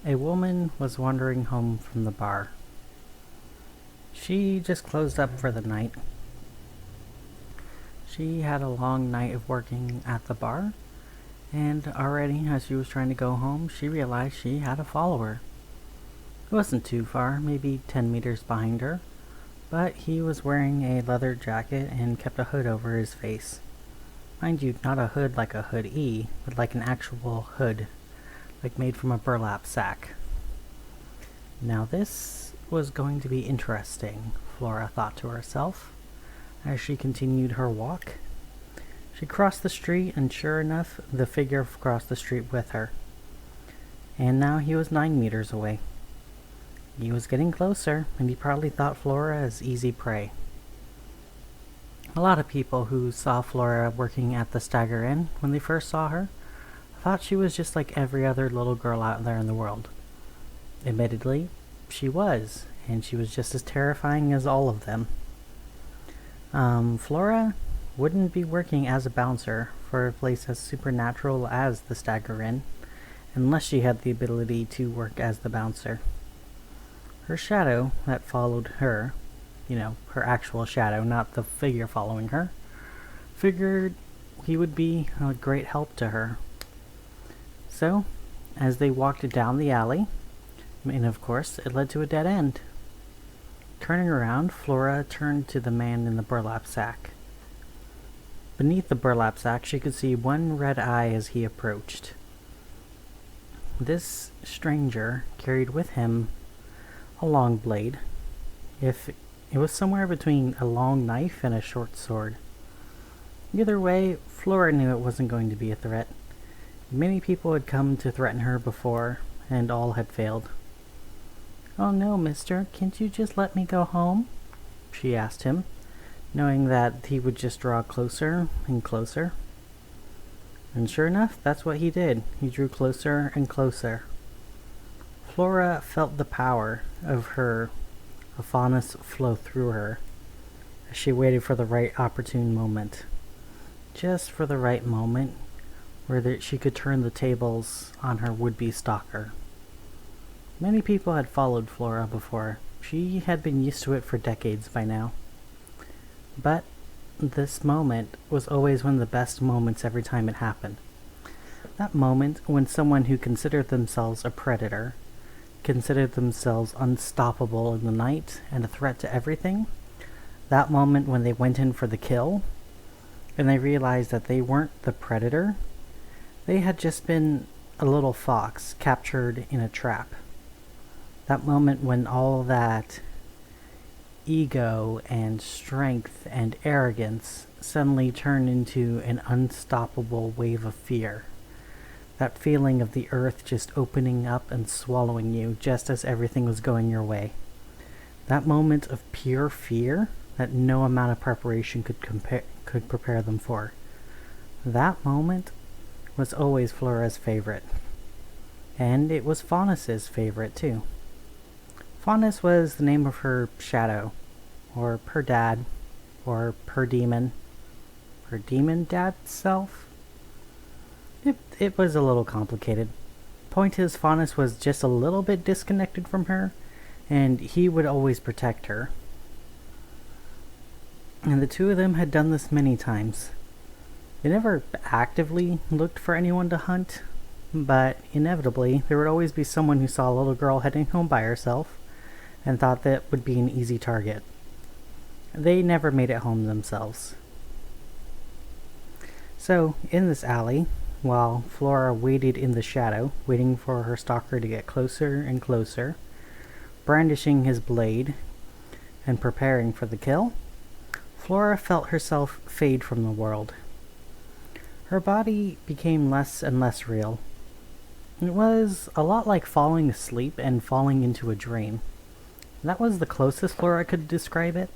A woman was wandering home from the bar. She just closed up for the night. She had a long night of working at the bar, and already as she was trying to go home, she realized she had a follower. It wasn't too far, maybe 10 meters behind her, but he was wearing a leather jacket and kept a hood over his face. Mind you, not a hood like a hoodie, but like an actual hood, like made from a burlap sack. Now this was going to be interesting, Flora thought to herself, as she continued her walk. She crossed the street, and sure enough, the figure crossed the street with her. And now he was 9 meters away. He was getting closer, and he probably thought Flora as easy prey. A lot of people who saw Flora working at the Stagger Inn when they first saw her thought she was just like every other little girl out there in the world. Admittedly, she was, and she was just as terrifying as all of them. Flora wouldn't be working as a bouncer for a place as supernatural as the Stagger Inn, unless she had the ability to work as the bouncer. Her shadow that followed her, her actual shadow, not the figure following her, figured he would be a great help to her. So, as they walked down the alley, and of course, it led to a dead end. Turning around, Flora turned to the man in the burlap sack. Beneath the burlap sack, she could see one red eye as he approached. This stranger carried with him a long blade. If it was somewhere between a long knife and a short sword. Either way, Flora knew it wasn't going to be a threat. Many people had come to threaten her before, and all had failed. "Oh no, mister, can't you just let me go home?" she asked him, knowing that he would just draw closer and closer. And sure enough, that's what he did. He drew closer and closer. Flora felt the power of Faunus flow through her as she waited for the right opportune moment. Just for the right moment where she could turn the tables on her would-be stalker. Many people had followed Flora before. She had been used to it for decades by now. But this moment was always one of the best moments every time it happened. That moment when someone who considered themselves a predator, considered themselves unstoppable in the night and a threat to everything, that moment when they went in for the kill, and they realized that they weren't the predator, they had just been a little fox captured in a trap. That moment when all that ego and strength and arrogance suddenly turned into an unstoppable wave of fear. That feeling of the earth just opening up and swallowing you just as everything was going your way. That moment of pure fear that no amount of preparation could prepare them for. That moment was always Flora's favorite. And it was Faunus's favorite too. Faunus was the name of her shadow, or her dad, or her demon. Her demon dad self? It was a little complicated. Point is, Faunus was just a little bit disconnected from her, and he would always protect her. And the two of them had done this many times. They never actively looked for anyone to hunt, but inevitably there would always be someone who saw a little girl heading home by herself and thought that would be an easy target. They never made it home themselves. So, in this alley, while Flora waited in the shadow, waiting for her stalker to get closer and closer, brandishing his blade and preparing for the kill, Flora felt herself fade from the world. Her body became less and less real. It was a lot like falling asleep and falling into a dream. That was the closest Flora could describe it.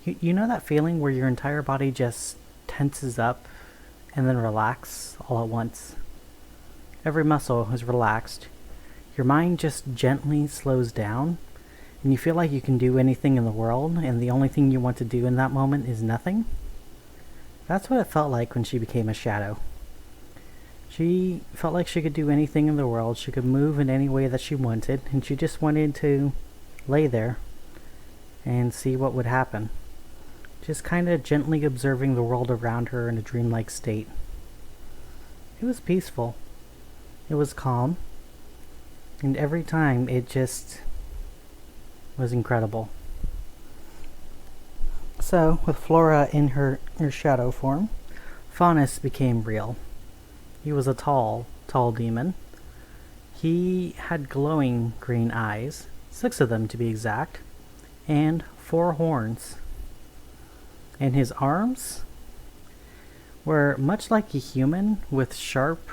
You know that feeling where your entire body just tenses up and then relax all at once? Every muscle is relaxed. Your mind just gently slows down, and you feel like you can do anything in the world, and the only thing you want to do in that moment is nothing? That's what it felt like when she became a shadow. She felt like she could do anything in the world. She could move in any way that she wanted, and she just wanted to lay there and see what would happen. Just kind of gently observing the world around her in a dreamlike state. It was peaceful. It was calm. And every time it just was incredible. So, with Flora in her shadow form, Faunus became real. He was a tall demon. He had glowing green eyes, 6 of them to be exact, and 4 horns. And his arms were much like a human, with sharp,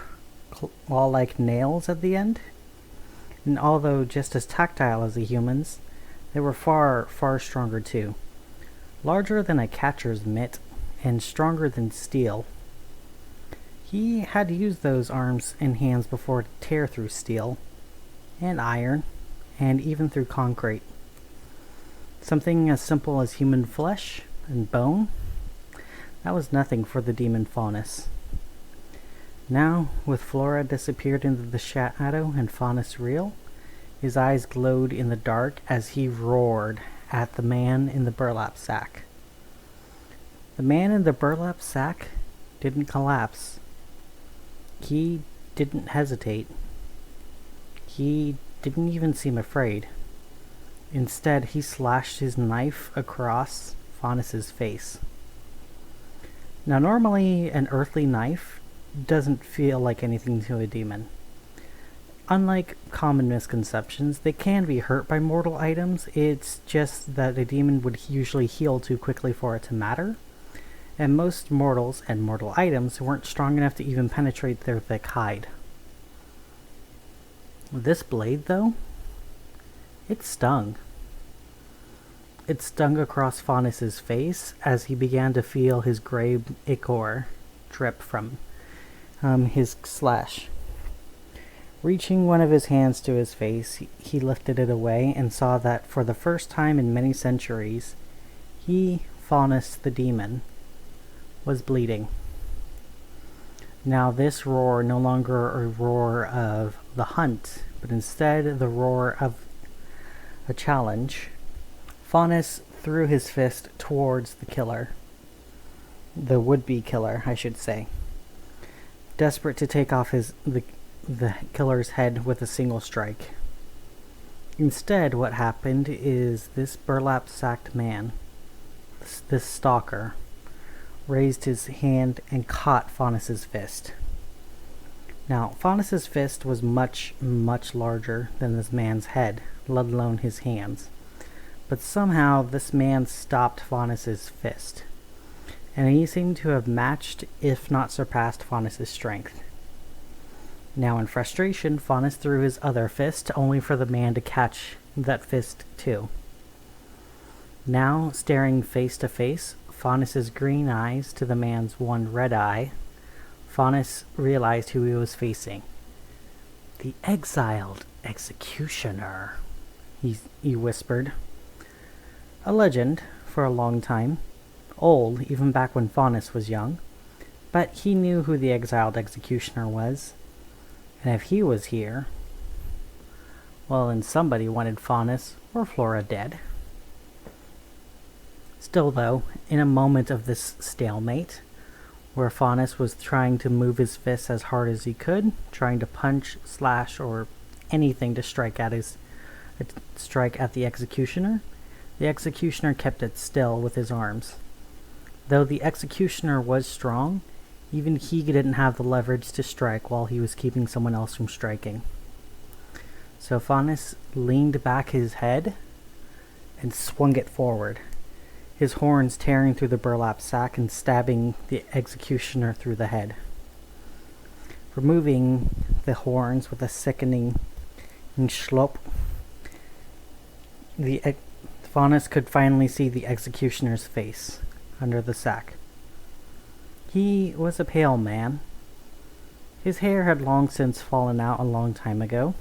claw-like nails at the end. And although just as tactile as the humans, they were far stronger too. Larger than a catcher's mitt, and stronger than steel. He had used those arms and hands before to tear through steel, and iron, and even through concrete. Something as simple as human flesh and bone, that was nothing for the demon Faunus. Now, with Flora disappeared into the shadow and Faunus real, his eyes glowed in the dark as he roared at the man in the burlap sack. The man in the burlap sack didn't collapse. He didn't hesitate. He didn't even seem afraid. Instead, he slashed his knife across Faunus's face. Now, normally an earthly knife doesn't feel like anything to a demon. Unlike common misconceptions, they can be hurt by mortal items. It's just that a demon would usually heal too quickly for it to matter. And most mortals and mortal items weren't strong enough to even penetrate their thick hide. This blade, though, it stung. It stung across Faunus's face as he began to feel his gray ichor drip from his slash. Reaching one of his hands to his face, he lifted it away and saw that for the first time in many centuries, he, Faunus the demon, was bleeding. Now this roar no longer a roar of the hunt, but instead the roar of a challenge. Faunus threw his fist towards the killer. The would-be killer, I should say. Desperate to take off the killer's head with a single strike. Instead, what happened is this burlap-sacked man, this stalker, raised his hand and caught Faunus's fist. Now, Faunus's fist was much larger than this man's head, let alone his hands. But somehow this man stopped Faunus's fist, and he seemed to have matched, if not surpassed, Faunus's strength. Now in frustration, Faunus threw his other fist, only for the man to catch that fist too. Now, staring face to face, Faunus's green eyes to the man's one red eye, Faunus realized who he was facing. The Exiled Executioner, he whispered. A legend for a long time, old even back when Faunus was young, but he knew who the Exiled Executioner was. And if he was here, well, then somebody wanted Faunus or Flora dead. Still, though, in a moment of this stalemate, where Faunus was trying to move his fists as hard as he could, trying to punch, slash, or anything to strike at the Executioner kept it still with his arms. Though the Executioner was strong, even he didn't have the leverage to strike while he was keeping someone else from striking. So Faunus leaned back his head and swung it forward, his horns tearing through the burlap sack and stabbing the Executioner through the head. Removing the horns with a sickening schlop, Faunus could finally see the Executioner's face under the sack. He was a pale man. His hair had long since fallen out a long time ago,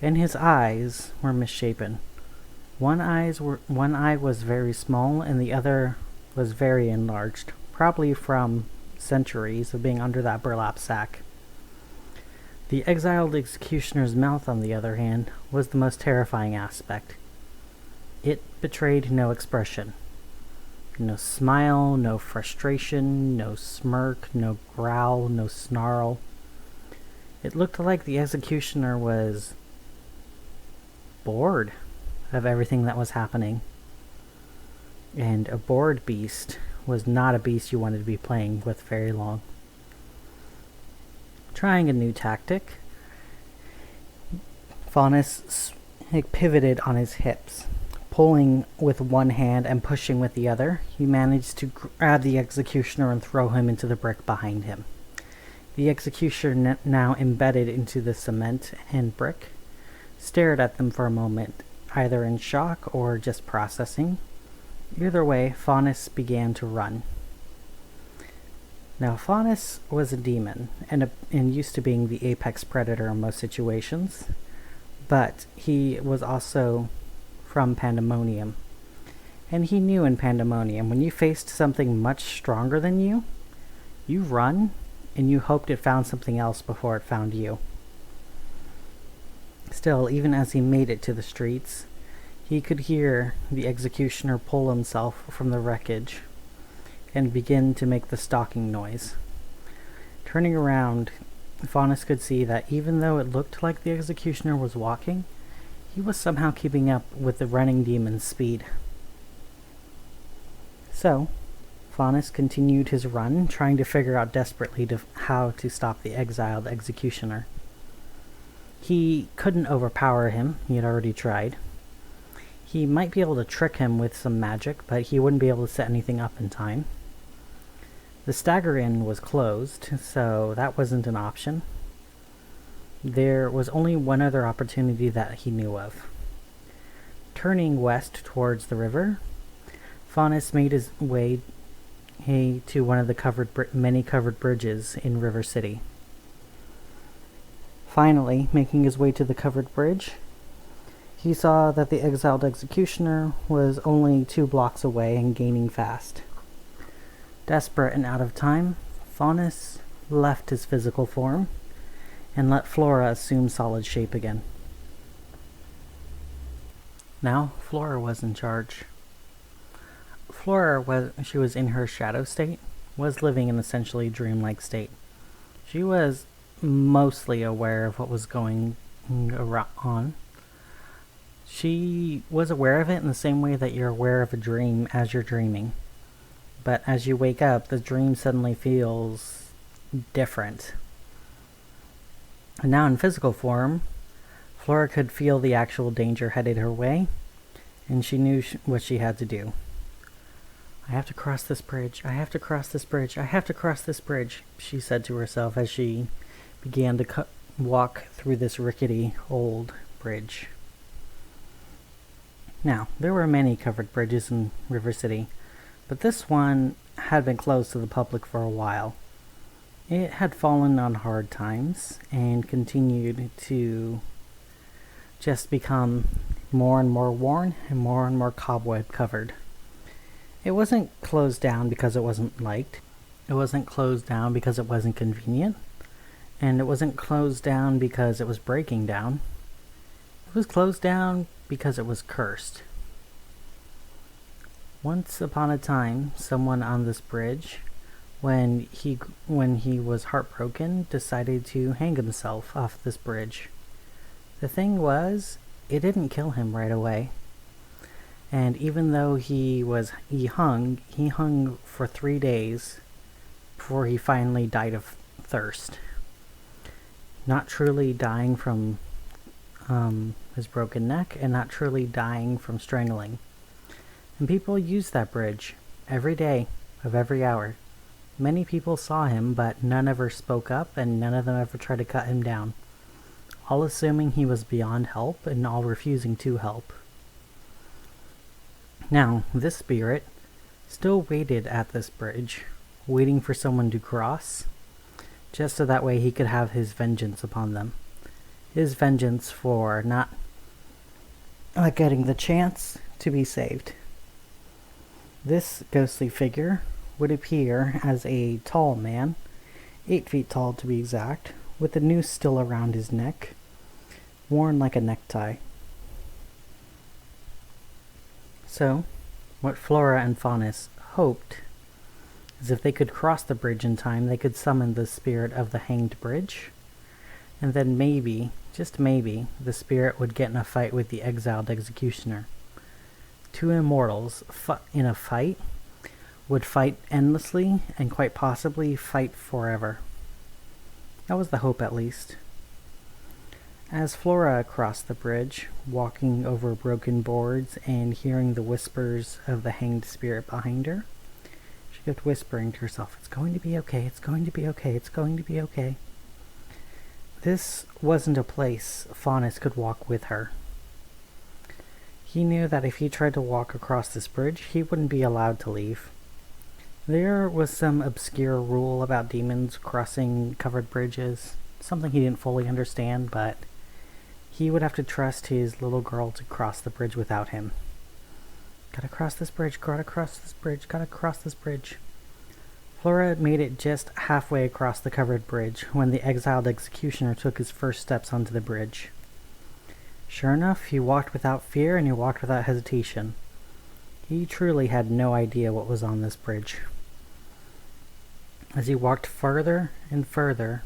and his eyes were misshapen. One eye was very small, and the other was very enlarged, probably from centuries of being under that burlap sack. The exiled executioner's mouth, on the other hand, was the most terrifying aspect. It betrayed no expression. No smile, no frustration, no smirk, no growl, no snarl. It looked like the executioner was bored of everything that was happening. And a bored beast was not a beast you wanted to be playing with very long. Trying a new tactic, Faunus pivoted on his hips. Pulling with one hand and pushing with the other, he managed to grab the executioner and throw him into the brick behind him. The executioner, now embedded into the cement and brick, stared at them for a moment, either in shock or just processing. Either way, Faunus began to run. Now, Faunus was a demon, and used to being the apex predator in most situations, but he was also from Pandemonium. And he knew in Pandemonium, when you faced something much stronger than you run, and you hoped it found something else before it found you. Still, even as he made it to the streets, he could hear the executioner pull himself from the wreckage and begin to make the stalking noise. Turning around, Faunus could see that even though it looked like the executioner was walking, he was somehow keeping up with the running demon's speed. So, Faunus continued his run, trying to figure out desperately how to stop the exiled executioner. He couldn't overpower him, he had already tried. He might be able to trick him with some magic, but he wouldn't be able to set anything up in time. The stagger inn was closed, so that wasn't an option. There was only one other opportunity that he knew of. Turning west towards the river, Faunus made his way to one of the many covered bridges in River City. Finally, making his way to the covered bridge, he saw that the exiled executioner was only 2 blocks away and gaining fast. Desperate and out of time, Faunus left his physical form and let Flora assume solid shape again. Now, Flora was in charge. Flora, she was in her shadow state, was living an essentially dreamlike state. She was mostly aware of what was going on. She was aware of it in the same way that you're aware of a dream as you're dreaming. But as you wake up, the dream suddenly feels different. And now in physical form, Flora could feel the actual danger headed her way, and she knew what she had to do. I have to cross this bridge, I have to cross this bridge, I have to cross this bridge, she said to herself as she began to walk through this rickety old bridge. Now, there were many covered bridges in River City, but this one had been closed to the public for a while. It had fallen on hard times and continued to just become more and more worn and more cobweb covered. It wasn't closed down because it wasn't liked. It wasn't closed down because it wasn't convenient. And it wasn't closed down because it was breaking down. It was closed down because it was cursed. Once upon a time, someone on this bridge, when he was heartbroken, decided to hang himself off this bridge. The thing was, it didn't kill him right away. And even though he hung for 3 days before he finally died of thirst. Not truly dying from his broken neck, and not truly dying from strangling. And people used that bridge every day of every hour. Many people saw him, but none ever spoke up, and none of them ever tried to cut him down. All assuming he was beyond help, and all refusing to help. Now, this spirit still waited at this bridge, waiting for someone to cross, just so that way he could have his vengeance upon them. His vengeance for not getting the chance to be saved. This ghostly figure would appear as a tall man, 8 feet tall to be exact, with the noose still around his neck, worn like a necktie. So, what Flora and Faunus hoped is if they could cross the bridge in time, they could summon the spirit of the hanged bridge, and then maybe, just maybe, the spirit would get in a fight with the exiled executioner. Two immortals in a fight would fight endlessly and quite possibly fight forever. That was the hope, at least. As Flora crossed the bridge, walking over broken boards and hearing the whispers of the hanged spirit behind her, she kept whispering to herself, "It's going to be okay, it's going to be okay, it's going to be okay." This wasn't a place Faunus could walk with her. He knew that if he tried to walk across this bridge, he wouldn't be allowed to leave. There was some obscure rule about demons crossing covered bridges, something he didn't fully understand, but he would have to trust his little girl to cross the bridge without him. Gotta cross this bridge, gotta cross this bridge, gotta cross this bridge. Flora made it just halfway across the covered bridge when the exiled executioner took his first steps onto the bridge. Sure enough, he walked without fear and he walked without hesitation. He truly had no idea what was on this bridge. As he walked further and further,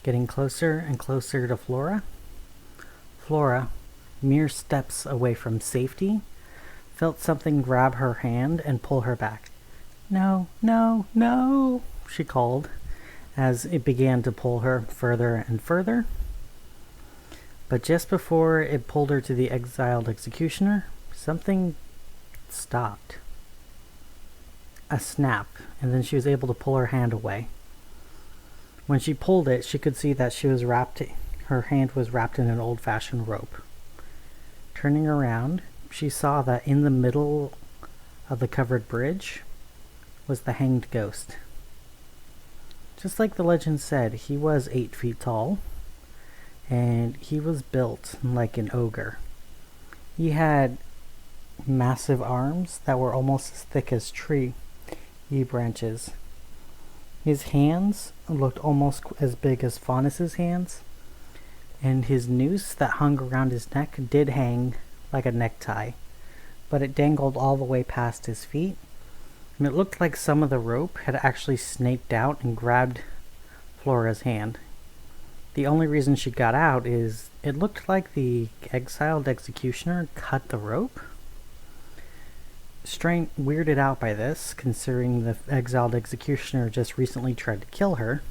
getting closer and closer to Flora, mere steps away from safety, felt something grab her hand and pull her back. "No, no, no," she called, as it began to pull her further and further. But just before it pulled her to the exiled executioner, something stopped. A snap, and then she was able to pull her hand away. When she pulled it, she could see that her hand was wrapped in an old-fashioned rope. Turning around, she saw that in the middle of the covered bridge was the hanged ghost. Just like the legend said, he was 8 feet tall, and he was built like an ogre. He had massive arms that were almost as thick as tree branches. His hands looked almost as big as Faunus's hands, and his noose that hung around his neck did hang like a necktie, but it dangled all the way past his feet, and it looked like some of the rope had actually snaked out and grabbed Flora's hand. The only reason she got out is it looked like the exiled executioner cut the rope. Weirded out by this, considering the exiled executioner just recently tried to kill her,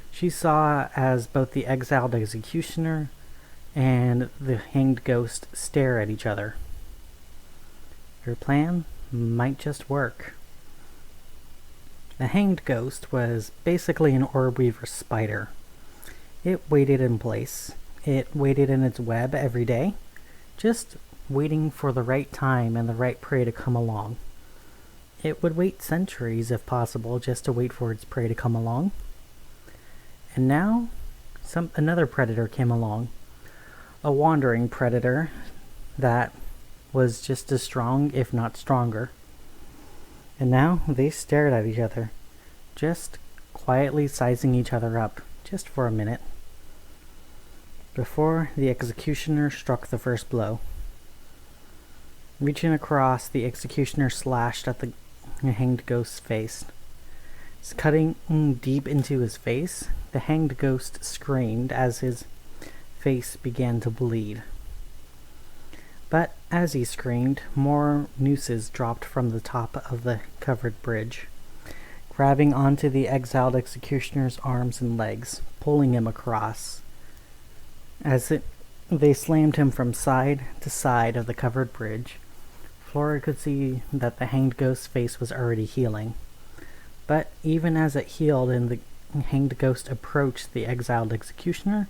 she saw as both the exiled executioner and the hanged ghost stare at each other. Her plan might just work. The hanged ghost was basically an orb weaver spider. It waited in place. It waited in its web every day, just waiting for the right time and the right prey to come along. It would wait centuries, if possible, just to wait for its prey to come along. And now, another predator came along. A wandering predator that was just as strong, if not stronger. And now they stared at each other, just quietly sizing each other up, just for a minute, before the executioner struck the first blow. Reaching across, the executioner slashed at the hanged ghost's face. Cutting deep into his face, the hanged ghost screamed as his face began to bleed. But as he screamed, more nooses dropped from the top of the covered bridge, grabbing onto the exiled executioner's arms and legs, pulling him across. They slammed him from side to side of the covered bridge. Flora could see that the hanged ghost's face was already healing. But even as it healed and the hanged ghost approached the exiled executioner,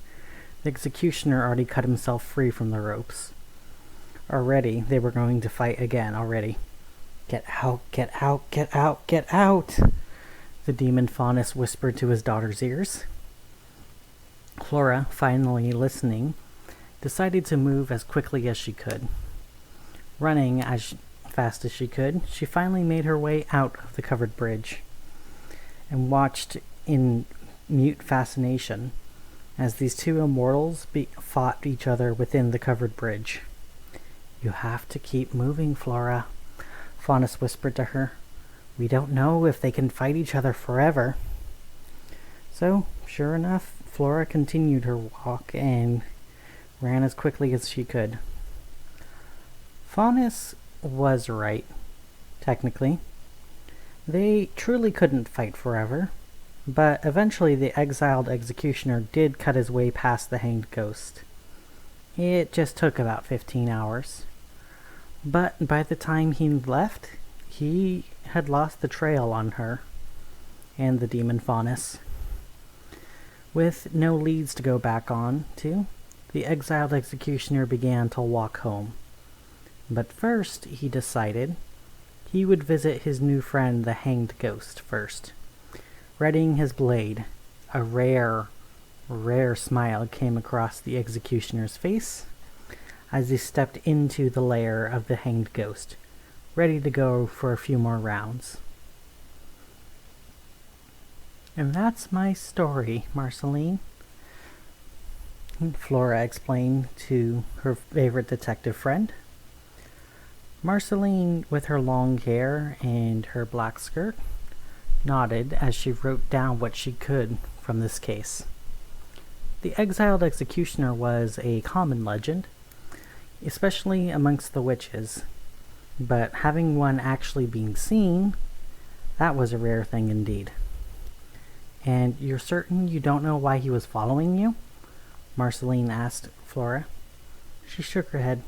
the executioner already cut himself free from the ropes. Already, they were going to fight again already. "Get out, get out, get out, get out!" the demon Faunus whispered to his daughter's ears. Flora, finally listening, decided to move as quickly as she could. Running as fast as she could, she finally made her way out of the covered bridge and watched in mute fascination as these two immortals fought each other within the covered bridge. "You have to keep moving, Flora," Faunus whispered to her. "We don't know if they can fight each other forever." So, sure enough, Flora continued her walk and ran as quickly as she could. Faunus was right, technically. They truly couldn't fight forever, but eventually the exiled executioner did cut his way past the hanged ghost. It just took about 15 hours. But by the time he left, he had lost the trail on her and the demon Faunus. With no leads to go back on to, the exiled executioner began to walk home. But first, he decided he would visit his new friend, the hanged ghost, first. Readying his blade, a rare smile came across the executioner's face as he stepped into the lair of the hanged ghost, ready to go for a few more rounds. "And that's my story, Marceline," Flora explained to her favorite detective friend. Marceline, with her long hair and her black skirt, nodded as she wrote down what she could from this case. The exiled executioner was a common legend, especially amongst the witches, but having one actually being seen, that was a rare thing indeed. "And you're certain you don't know why he was following you?" Marceline asked Flora. She shook her head.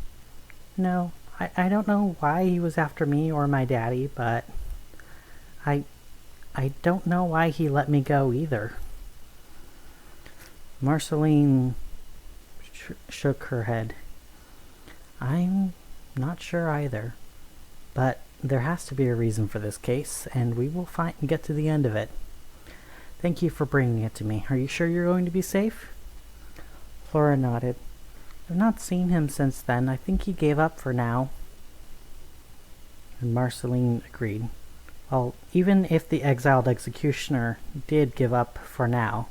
"No, I don't know why he was after me or my daddy, but I don't know why he let me go either." Marceline shook her head. "I'm not sure either, but there has to be a reason for this case, and we will get to the end of it. Thank you for bringing it to me. Are you sure you're going to be safe?" Flora nodded. "I've not seen him since then. I think he gave up for now." And Marceline agreed. "Well, even if the exiled executioner did give up for now,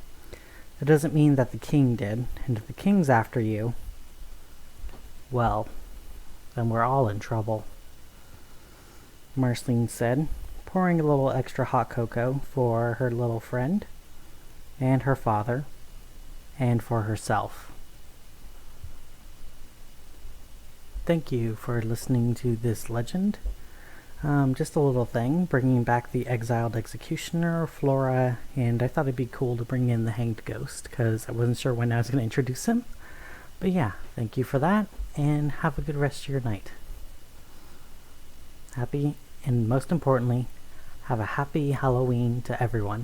that doesn't mean that the king did. And if the king's after you, well, then we're all in trouble," Marceline said, pouring a little extra hot cocoa for her little friend, and her father, and for herself. Thank you for listening to this legend. Just a little thing, bringing back the exiled executioner, Flora, and I thought it'd be cool to bring in the hanged ghost, because I wasn't sure when I was going to introduce him. But yeah, thank you for that, and have a good rest of your night. Happy, and most importantly, have a happy Halloween to everyone.